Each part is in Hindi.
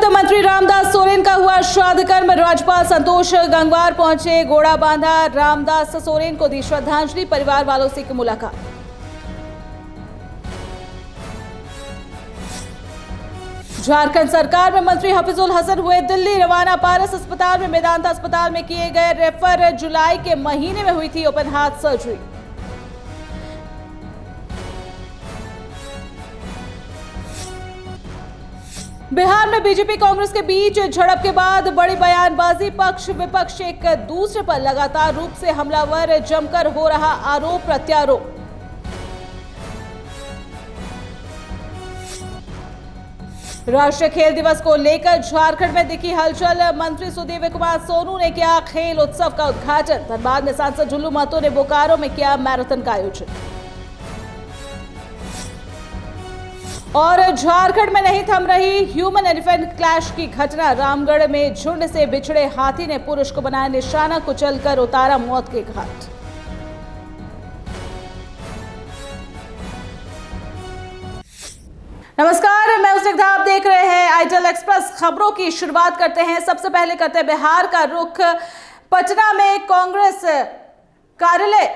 मंत्री रामदास सोरेन का हुआ श्राद्ध कर्म। राज्यपाल संतोष गंगवार पहुंचे, घोड़ा बांधा, रामदास सोरेन को दी श्रद्धांजलि, परिवार वालों से की मुलाकात। झारखंड सरकार में मंत्री हफीजुल हसन हुए दिल्ली रवाना। पारस अस्पताल में मेदांता अस्पताल में किए गए रेफर। जुलाई के महीने में हुई थी ओपन हार्ट सर्जरी। बिहार में बीजेपी कांग्रेस के बीच झड़प के बाद बड़ी बयानबाजी। पक्ष विपक्ष एक दूसरे पर लगातार रूप से हमलावर, जमकर हो रहा आरोप प्रत्यारोप। राष्ट्रीय खेल दिवस को लेकर झारखंड में दिखी हलचल। मंत्री सुदेव कुमार सोनू ने किया खेल उत्सव का उद्घाटन। धनबाद में सांसद झुल्लू महतो ने बोकारो में किया मैराथन का आयोजन। और झारखंड में नहीं थम रही ह्यूमन एलिफेंट क्लैश की घटना। रामगढ़ में झुंड से बिछड़े हाथी ने पुरुष को बनाया निशाना, कुचलकर उतारा मौत के घाट। नमस्कार, मैं स्निग्धा, आप देख रहे हैं आइडियल एक्सप्रेस। खबरों की शुरुआत करते हैं। सबसे पहले करते हैं बिहार का रुख। पटना में कांग्रेस कार्यालय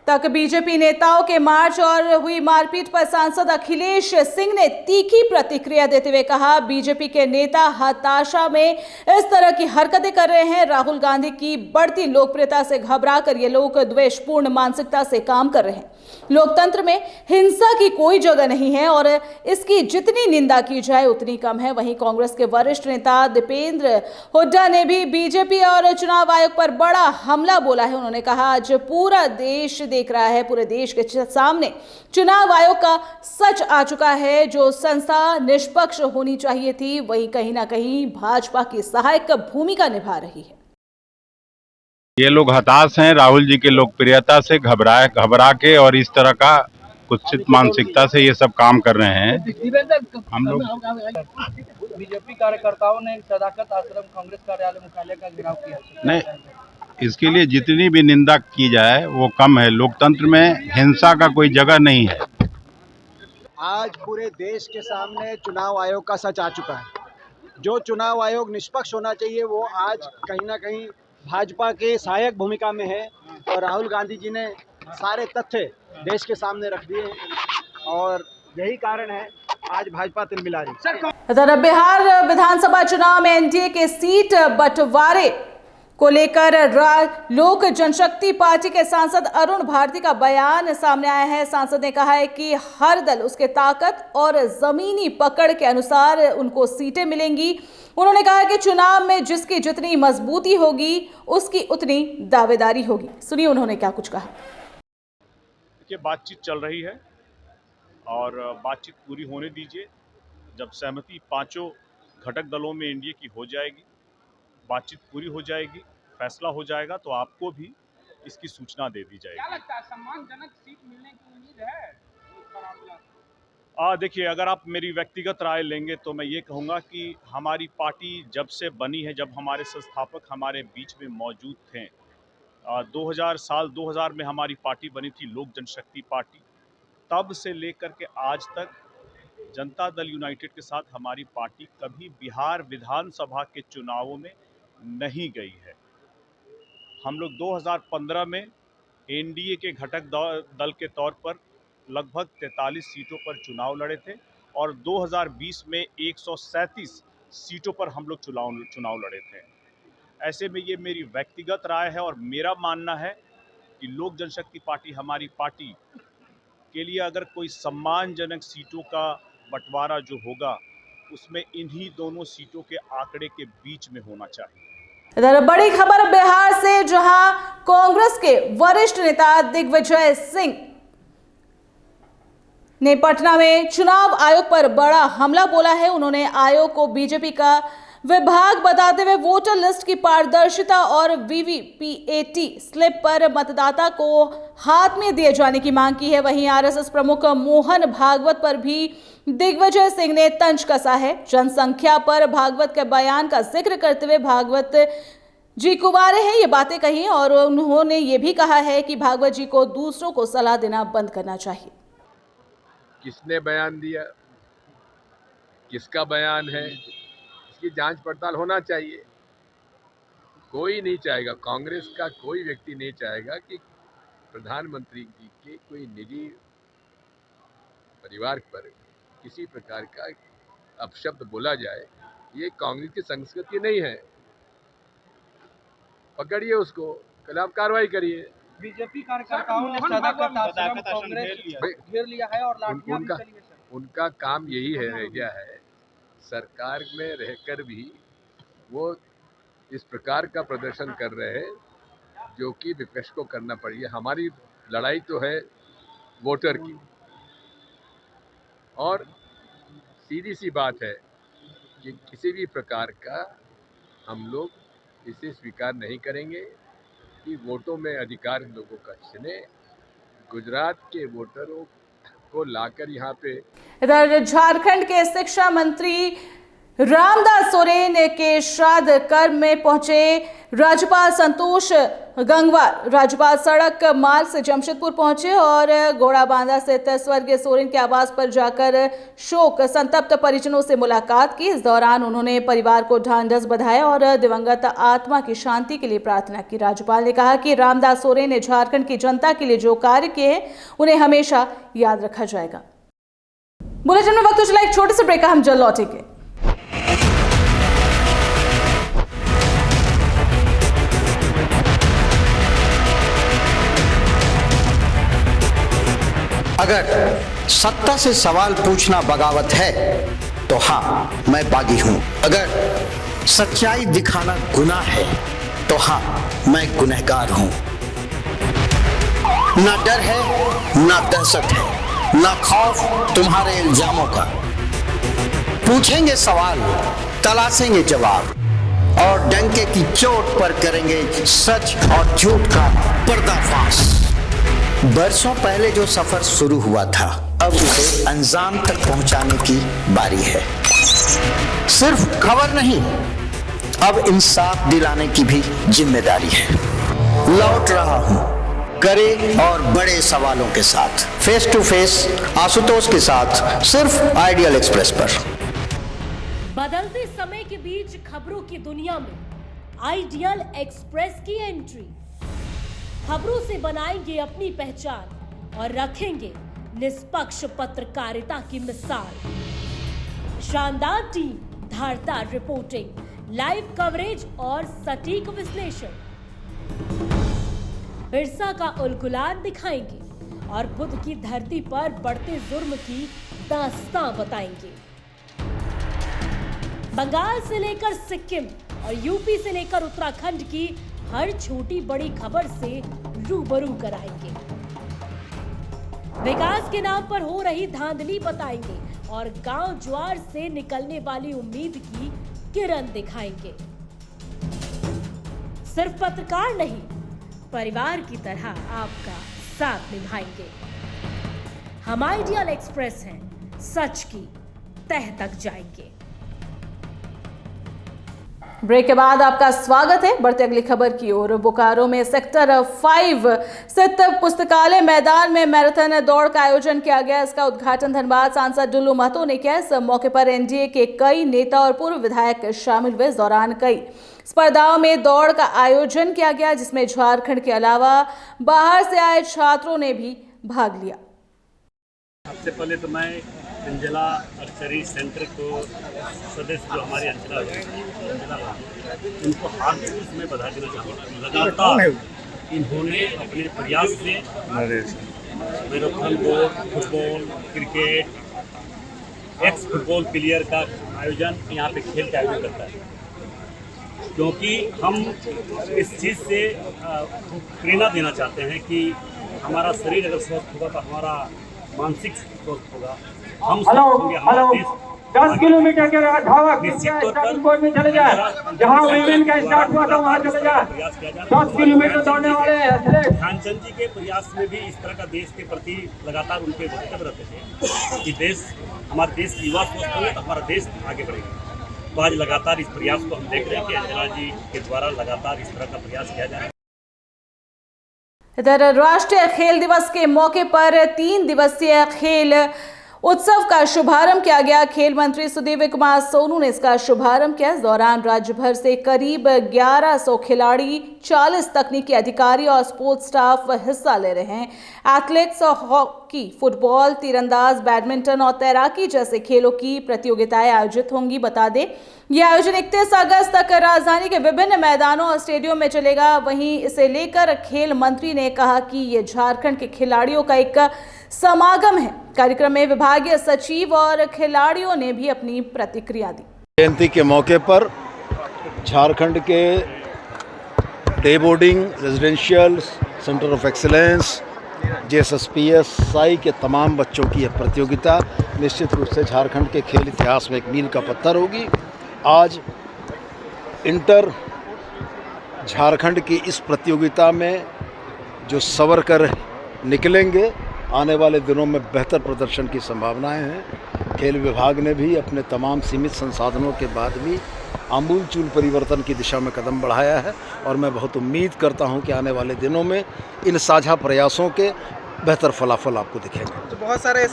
तक बीजेपी नेताओं के मार्च और हुई मारपीट पर सांसद अखिलेश सिंह ने तीखी प्रतिक्रिया देते हुए कहा, बीजेपी के नेता हताशा में इस तरह की हरकतें कर रहे हैं। राहुल गांधी की बढ़ती लोकप्रियता से घबराकर ये लोग द्वेषपूर्ण मानसिकता से काम कर रहे हैं। लोकतंत्र में हिंसा की कोई जगह नहीं है और इसकी जितनी निंदा की जाए उतनी कम है। वहीं कांग्रेस के वरिष्ठ नेता दीपेंद्र हुड्डा ने भी बीजेपी और चुनाव आयोग पर बड़ा हमला बोला है। उन्होंने कहा, आज पूरा देश देख रहा है, पूरे देश के सामने चुनाव आयोग का सच आ चुका है। जो संस्था निष्पक्ष होनी चाहिए थी, वही कहीं ना कहीं भाजपा की सहायक भूमिका निभा रही है। ये लोग हताश हैं राहुल जी के लोकप्रियता से, घबरा के और इस तरह का कुत्सित मानसिकता से ये सब काम कर रहे हैं। हम लोग बीजेपी कार्यकर्ताओं ने सदाकत आश्रम कांग्रेस कार्यालय मुख्यालय का घेराव किया। नहीं, इसके लिए जितनी भी निंदा की जाए वो कम है। लोकतंत्र में हिंसा का कोई जगह नहीं है। आज पूरे देश के सामने चुनाव आयोग का सच आ चुका है। जो चुनाव आयोग निष्पक्ष होना चाहिए वो आज कहीं ना कहीं भाजपा के सहायक भूमिका में है और राहुल गांधी जी ने सारे तथ्य देश के सामने रख दिए हैं और यही कारण है आज भाजपा तिलमिला रही। बिहार विधानसभा चुनाव में एनडीए के सीट बंटवारे को लेकर लोक जनशक्ति पार्टी के सांसद अरुण भारती का बयान सामने आया है। सांसद ने कहा है कि हर दल उसके ताकत और जमीनी पकड़ के अनुसार उनको सीटें मिलेंगी। उन्होंने कहा कि चुनाव में जिसकी जितनी मजबूती होगी उसकी उतनी दावेदारी होगी। सुनिए उन्होंने क्या कुछ कहा। देखिए, बातचीत चल रही है और बातचीत पूरी होने दीजिए। जब सहमति पांचों घटक दलों में एनडीए की हो जाएगी, बातचीत पूरी हो जाएगी, फैसला हो जाएगा तो आपको भी इसकी सूचना दे दी जाएगी। क्या लगता है, सम्मानजनक सीट मिलने की उम्मीद है? देखिए, अगर आप मेरी व्यक्तिगत राय लेंगे तो मैं ये कहूँगा कि हमारी पार्टी जब से बनी है, जब हमारे संस्थापक हमारे बीच में मौजूद थे, 2000 में हमारी पार्टी बनी थी, लोक जनशक्ति पार्टी। तब से लेकर के आज तक जनता दल यूनाइटेड के साथ हमारी पार्टी कभी बिहार विधानसभा के चुनावों में नहीं गई है। हम लोग 2015 में एनडीए के घटक दल के तौर पर लगभग 43 सीटों पर चुनाव लड़े थे और 2020 में 137 सीटों पर हम लोग चुनाव लड़े थे। ऐसे में ये मेरी व्यक्तिगत राय है और मेरा मानना है कि लोक जनशक्ति पार्टी, हमारी पार्टी के लिए अगर कोई सम्मानजनक सीटों का बंटवारा जो होगा उसमें इन्हीं दोनों सीटों के आंकड़े के बीच में होना चाहिए। इधर बड़ी खबर बिहार से, जहां कांग्रेस के वरिष्ठ नेता दिग्विजय सिंह ने पटना में चुनाव आयोग पर बड़ा हमला बोला है। उन्होंने आयोग को बीजेपी का विभाग बताते हुए वोटर लिस्ट की पारदर्शिता और वीवीपीएटी स्लिप पर मतदाता को हाथ में दिए जाने की मांग की है। वहीं आरएसएस प्रमुख मोहन भागवत पर भी दिग्विजय सिंह ने तंज कसा है। जनसंख्या पर भागवत के बयान का जिक्र करते हुए भागवत जी कुंवारे हैं ये बातें कही और उन्होंने ये भी कहा है कि भागवत जी को दूसरों को सलाह देना बंद करना चाहिए। किसने बयान दिया, किसका बयान है, उनकी जांच पड़ताल होना चाहिए। कोई नहीं चाहेगा, कांग्रेस का कोई व्यक्ति नहीं चाहेगा कि प्रधानमंत्री जी के कोई निजी परिवार पर किसी प्रकार का अपशब्द बोला जाए। ये कांग्रेस की संस्कृति नहीं है। पकड़िए उसको, खिलाफ कार्रवाई करिए। बीजेपी कार्यकर्ताओं ने सदाकत आश्रम कांग्रेस घेर लिया है और लाठियां भी चली है सर। उनका काम यही है, रह गया है। सरकार में रहकर भी वो इस प्रकार का प्रदर्शन कर रहे हैं जो कि विपक्ष को करना पड़ेगा। हमारी लड़ाई तो है वोटर की, और सीधी सी बात है कि किसी भी प्रकार का हम लोग इसे स्वीकार नहीं करेंगे कि वोटों में अधिकार लोगों का छिने। गुजरात के वोटरों को लाकर यहाँ पे इधर झारखंड के शिक्षा मंत्री रामदास सोरेन के श्राद्ध कर्म में पहुंचे राज्यपाल संतोष गंगवार। राज्यपाल सड़क मार्ग से जमशेदपुर पहुंचे और घोड़ाबांधा स्थित स्वर्गीय सोरेन के आवास पर जाकर शोक संतप्त परिजनों से मुलाकात की। इस दौरान उन्होंने परिवार को ढांढस बधाया और दिवंगत आत्मा की शांति के लिए प्रार्थना की। राज्यपाल ने कहा कि रामदास सोरेन ने झारखंड की जनता के लिए जो कार्य किए हैं उन्हें हमेशा याद रखा जाएगा। बुलेटिन में वक्त चला एक छोटे से ब्रेक का, हम जल्द लौटेंगे। अगर सत्ता से सवाल पूछना बगावत है तो हाँ, मैं बागी हूं। अगर सच्चाई दिखाना गुनाह है तो हाँ, मैं गुनहगार हूं। ना डर है, ना दहशत है, ना खौफ तुम्हारे इल्जामों का। पूछेंगे सवाल, तलाशेंगे जवाब और डंके की चोट पर करेंगे सच और झूठ का पर्दाफाश। बरसों पहले जो सफर शुरू हुआ था, अब उसे अंजाम तक पहुंचाने की बारी है। सिर्फ खबर नहीं, अब इंसाफ दिलाने की भी जिम्मेदारी है। लौट रहा हूं कड़े और बड़े सवालों के साथ, फेस टू फेस आशुतोष के साथ, सिर्फ आइडियल एक्सप्रेस पर। बदलते समय के बीच खबरों की दुनिया में आइडियल एक्सप्रेस की एंट्री। खबरों से बनाएंगे अपनी पहचान और रखेंगे निष्पक्ष पत्रकारिता की मिसाल। शानदार टीम, धारदार रिपोर्टिंग, लाइव कवरेज और सटीक विश्लेषण। बिरसा का उलगुलान दिखाएंगे और बुद्ध की धरती पर बढ़ते जुर्म की दास्तां बताएंगे। बंगाल से लेकर सिक्किम और यूपी से लेकर उत्तराखंड की हर छोटी बड़ी खबर से रूबरू कराएंगे। विकास के नाम पर हो रही धांधली बताएंगे और गांव ज्वार से निकलने वाली उम्मीद की किरण दिखाएंगे। सिर्फ पत्रकार नहीं, परिवार की तरह आपका साथ निभाएंगे। हम आइडियल एक्सप्रेस हैं, सच की तह तक जाएंगे। ब्रेक के बाद आपका स्वागत है। बढ़ते अगली खबर की ओर। बोकारो में सेक्टर 5 स्थित पुस्तकालय मैदान में मैराथन दौड़ का आयोजन किया गया। इसका उद्घाटन धनबाद सांसद डुल्लू महतो ने किया। इस मौके पर एनडीए के कई नेता और पूर्व विधायक शामिल हुए। इस दौरान कई स्पर्धाओं में दौड़ का आयोजन किया गया, जिसमें झारखंड के अलावा बाहर से आए छात्रों ने भी भाग लिया। सबसे पहले तो मैं अंजला आर्चरी सेंटर को सदस्य जो हमारे अंजला उनको हार्दिक रूप में बधाई देना चाहूँगा। लगातार इन्होंने अपने प्रयास से मैराथन दौड़, football, cricket, x football player का आयोजन यहाँ पे खेल का आयोजन करता है, क्योंकि हम इस चीज़ से प्रेरणा देना चाहते हैं कि हमारा शरीर अगर स्वस्थ होगा तो हमारा मानसिक स्वस्थ होगा, हम स्वस्थ होंगे, हमारा देश 10 किलोमीटर के धावक स्टार्टिंग पॉइंट में चले जाए, जहां विमेन का स्टार्ट हुआ था वहां चले जाए। 10 किलोमीटर दौड़ने वाले ध्यानचंद जी के प्रयास में भी इस तरह का देश के प्रति लगातार उनके वक्तव्य रहते थे कि देश, हमारे देश की युवा स्वस्थ होंगे तो हमारा देश आगे बढ़ेगा। तो आज लगातार इस प्रयास को हम देख रहे हैं कि अंजना जी के द्वारा लगातार इस तरह का प्रयास किया जा रहा है। इधर राष्ट्रीय खेल दिवस के मौके पर 3 दिवसीय खेल उत्सव का शुभारंभ किया गया। खेल मंत्री सुदेव कुमार सोनू ने इसका शुभारंभ किया। इस दौरान राज्य भर से करीब 1100 खिलाड़ी, 40 तकनीकी अधिकारी और स्पोर्ट्स स्टाफ हिस्सा ले रहे हैं। एथलेटिक्स और हॉकी, फुटबॉल, तीरंदाज, बैडमिंटन और तैराकी जैसे खेलों की प्रतियोगिताएं आयोजित होंगी। बता दें, यह आयोजन 31 अगस्त तक राजधानी के विभिन्न मैदानों और स्टेडियम में चलेगा। वहीं इसे लेकर खेल मंत्री ने कहा कि ये झारखंड के खिलाड़ियों का एक समागम है। कार्यक्रम में विभागीय सचिव और खिलाड़ियों ने भी अपनी प्रतिक्रिया दी। जयंती के मौके पर झारखंड के day boarding, residential, centre of excellence, JSSPSI के तमाम बच्चों की यह प्रतियोगिता निश्चित रूप से झारखंड के खेल इतिहास में एक मील का पत्थर होगी। आज इंटर झारखंड की इस प्रतियोगिता में जो सवर कर निकलेंगे, आने वाले दिनों में बेहतर प्रदर्शन की संभावनाएं हैं। खेल विभाग ने भी अपने तमाम सीमित संसाधनों के बाद भी आमूलचूल परिवर्तन की दिशा में कदम बढ़ाया है और मैं बहुत उम्मीद करता हूं कि आने वाले दिनों में इन साझा प्रयासों के बेहतर फलाफल आपको दिखेंगे। तो बहुत सारे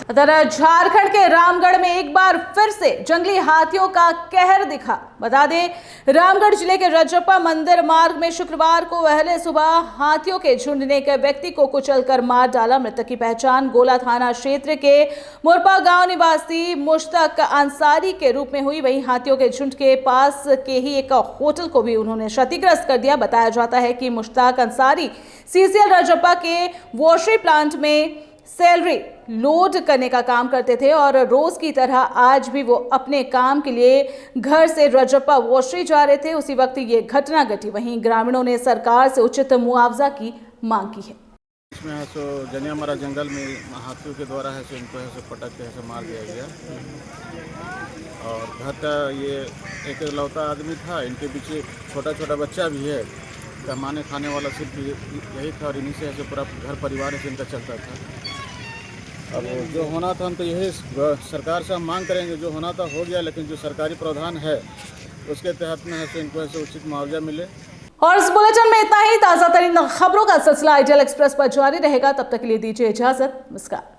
झारखंड के रामगढ़ में एक बार फिर से जंगली हाथियों का कहर दिखा। बता दें, रामगढ़ जिले के रजप्पा मंदिर मार्ग में शुक्रवार को पहले सुबह हाथियों के झुंड ने एक व्यक्ति को कुचलकर मार डाला। मृतक की पहचान गोला थाना क्षेत्र के मुरपा गांव निवासी मुश्ताक अंसारी के रूप में हुई। वहीं हाथियों के झुंड के पास के ही एक होटल को भी उन्होंने क्षतिग्रस्त कर दिया। बताया जाता है कि मुश्ताक अंसारी CCL रजप्पा के वॉशरी प्लांट में सैलरी लोड करने का काम करते थे और रोज की तरह आज भी वो अपने काम के लिए घर से रजप्पा वॉशरी जा रहे थे। उसी वक्त ये घटना घटी। वहीं ग्रामीणों ने सरकार से उचित मुआवजा की मांग की है। इसमें है सो जनियामरा जंगल में हाथियों के द्वारा है सो इनको है सो पटक के ऐसे मार दिया गया और घर का ये एक लौता आदमी था। इनके पीछे छोटा छोटा बच्चा भी है। कमाने खाने वाला सिर्फ यही था और इन्हीं से ऐसे पूरा घर परिवार से इनका चलता था। अब जो होना था हम तो यही सरकार से हम मांग करेंगे, जो होना था हो गया, लेकिन जो सरकारी प्रावधान है उसके तहत में है तो इनको ऐसे उचित मुआवजा मिले। और इस बुलेटिन में इतना ही। ताज़ा तरीन खबरों का सिलसिला आइडियल एक्सप्रेस पर जारी रहेगा। तब तक के लिए दीजिए इजाजत। नमस्कार।